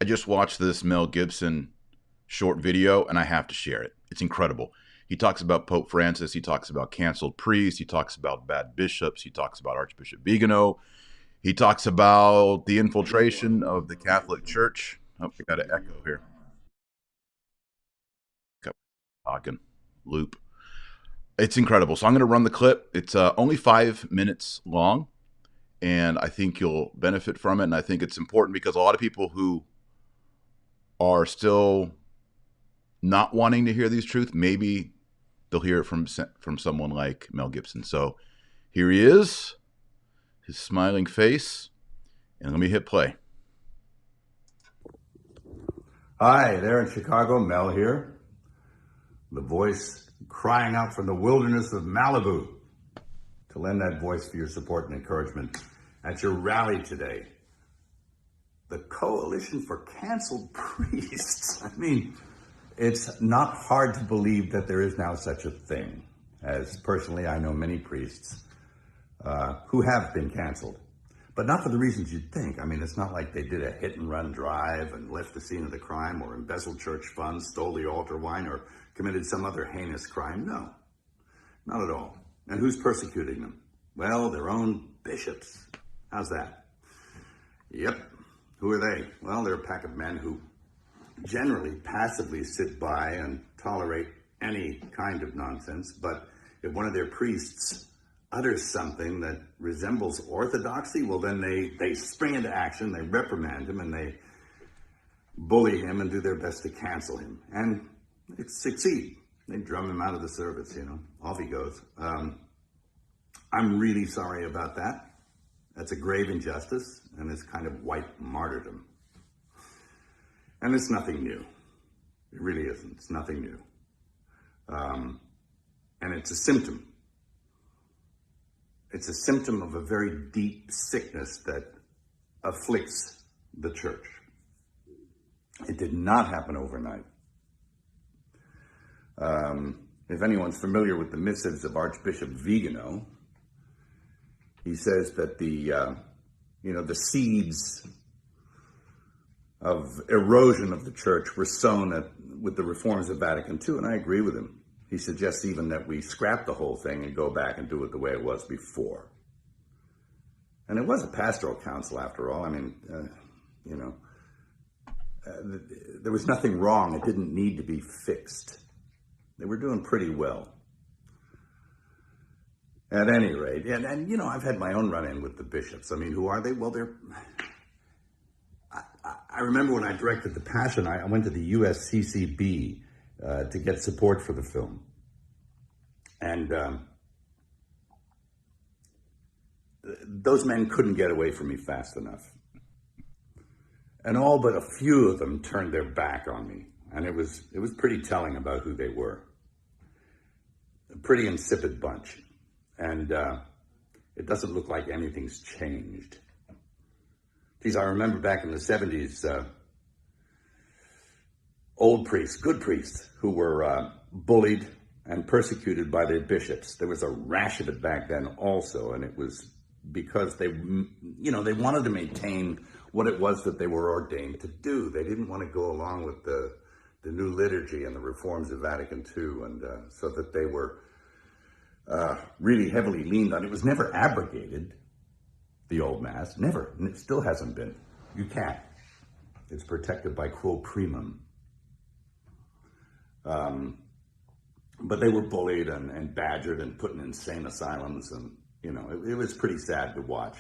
I just watched this Mel Gibson short video and I have to share it. It's incredible. He talks about Pope Francis. He talks about canceled priests. He talks about bad bishops. He talks about Archbishop Viganò. He talks about the infiltration of the Catholic Church. Oh, we got an echo here. Talking loop. It's incredible. So I'm going to run the clip. It's only 5 minutes long, and I think you'll benefit from it. And I think it's important because a lot of people who are still not wanting to hear these truths, maybe they'll hear it from someone like Mel Gibson. So here he is, his smiling face, and let me hit play. Hi, there in Chicago, Mel here. The voice crying out from the wilderness of Malibu to lend that voice for your support and encouragement at your rally today. The Coalition for Canceled Priests. I mean, it's not hard to believe that there is now such a thing, as personally I know many priests who have been canceled, but not for the reasons you'd think. I mean, it's not like they did a hit and run drive and left the scene of the crime or embezzled church funds, stole the altar wine, or committed some other heinous crime. No, not at all. And who's persecuting them? Well, their own bishops. How's that? Yep. Who are they? Well, they're a pack of men who generally passively sit by and tolerate any kind of nonsense. But if one of their priests utters something that resembles orthodoxy, well, then they spring into action, they reprimand him, and they bully him and do their best to cancel him. And they succeed. They drum him out of the service, off he goes. I'm really sorry about that. That's a grave injustice, and it's kind of white martyrdom. And it's nothing new. It really isn't. It's nothing new. And it's a symptom. It's a symptom of a very deep sickness that afflicts the church. It did not happen overnight. If anyone's familiar with the missives of Archbishop Viganò, he says that the seeds of erosion of the church were sown with the reforms of Vatican II, and I agree with him. He suggests even that we scrap the whole thing and go back and do it the way it was before. And it was a pastoral council, after all. I mean, there was nothing wrong. It didn't need to be fixed. They were doing pretty well. At any rate, and I've had my own run-in with the bishops. I mean, who are they? Well, I remember when I directed The Passion, I went to the USCCB to get support for the film. And those men couldn't get away from me fast enough. And all but a few of them turned their back on me. And it was pretty telling about who they were. A pretty insipid bunch. And it doesn't look like anything's changed. Geez, I remember back in the 70s, old priests, good priests, who were bullied and persecuted by their bishops. There was a rash of it back then also, and it was because they wanted to maintain what it was that they were ordained to do. They didn't want to go along with the new liturgy and the reforms of Vatican II, and so that they were really heavily leaned on. It was never abrogated, the old Mass, never, and it still hasn't been. You can't. It's protected by quo primum. But they were bullied and badgered and put in insane asylums, and it was pretty sad to watch.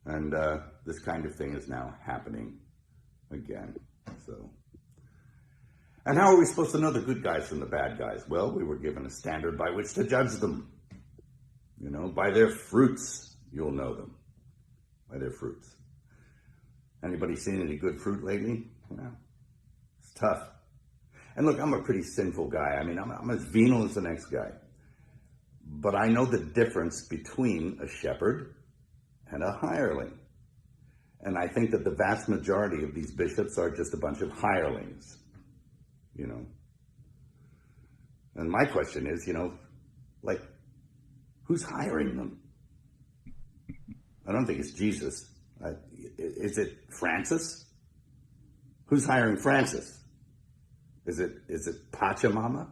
And this kind of thing is now happening again. So, and how are we supposed to know the good guys from the bad guys? Well, we were given a standard by which to judge them. By their fruits, you'll know them. By their fruits. Anybody seen any good fruit lately? Well, it's tough. And look, I'm a pretty sinful guy. I mean, I'm as venal as the next guy. But I know the difference between a shepherd and a hireling. And I think that the vast majority of these bishops are just a bunch of hirelings. And my question is, who's hiring them? I don't think it's Jesus. Is it Francis? Who's hiring Francis? Is it Pachamama?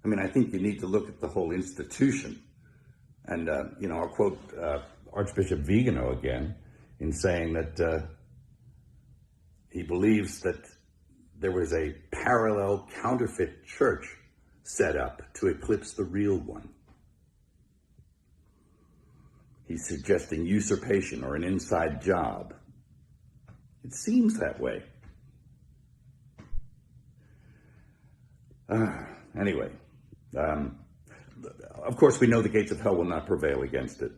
I mean, I think you need to look at the whole institution. And, I'll quote Archbishop Viganò again in saying that he believes that there was a parallel counterfeit church set up to eclipse the real one. He's suggesting usurpation or an inside job. It seems that way. Anyway, of course, we know the gates of hell will not prevail against it.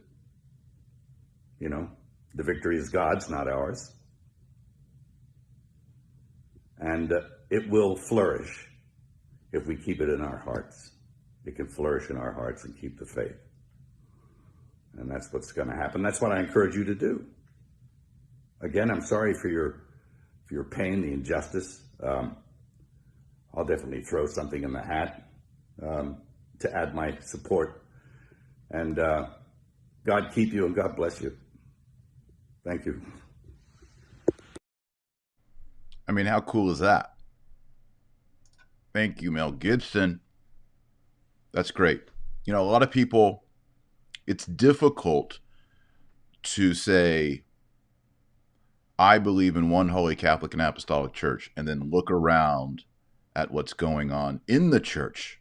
The victory is God's, not ours. And it will flourish if we keep it in our hearts. It can flourish in our hearts and keep the faith. And that's what's going to happen. That's what I encourage you to do. Again, I'm sorry for your pain, the injustice. I'll definitely throw something in the hat to add my support. And God keep you and God bless you. Thank you. I mean, how cool is that? Thank you, Mel Gibson. That's great. A lot of people, it's difficult to say, I believe in one holy Catholic and Apostolic Church, and then look around at what's going on in the church.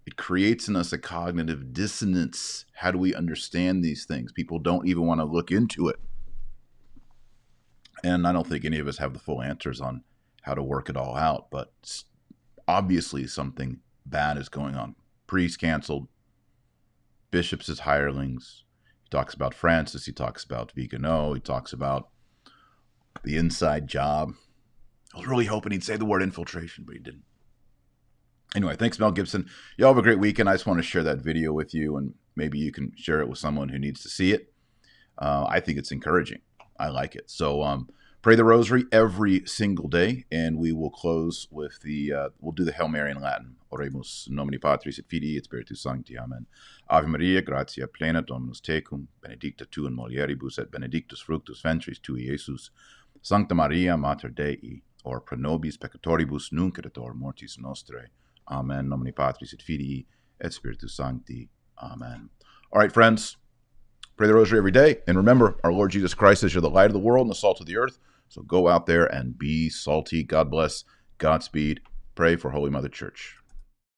It creates in us a cognitive dissonance. How do we understand these things? People don't even want to look into it. And I don't think any of us have the full answers on how to work it all out, but obviously something bad is going on. Priests canceled, bishops as hirelings. He talks about Francis. He talks about Viganò. He talks about the inside job. I was really hoping he'd say the word infiltration, but he didn't. Anyway, thanks, Mel Gibson. Y'all have a great weekend. I just want to share that video with you, and maybe you can share it with someone who needs to see it. I think it's encouraging. I like it. So pray the rosary every single day, and we will close with we'll do the Hail Mary in Latin. Oremus nomini Patris et Filii et Spiritus Sancti. Amen. Ave Maria, gratia plena, Dominus tecum, benedicta tu in mulieribus, et benedictus fructus ventris tui, Iesus. Sancta Maria, Mater Dei, or pro nobis peccatoribus, nunc et hora mortis nostrae. Amen. Nomini Patris et Filii et Spiritus Sancti. Amen. All right, friends. Pray the rosary every day. And remember, our Lord Jesus Christ says you're the light of the world and the salt of the earth. So go out there and be salty. God bless. Godspeed. Pray for Holy Mother Church.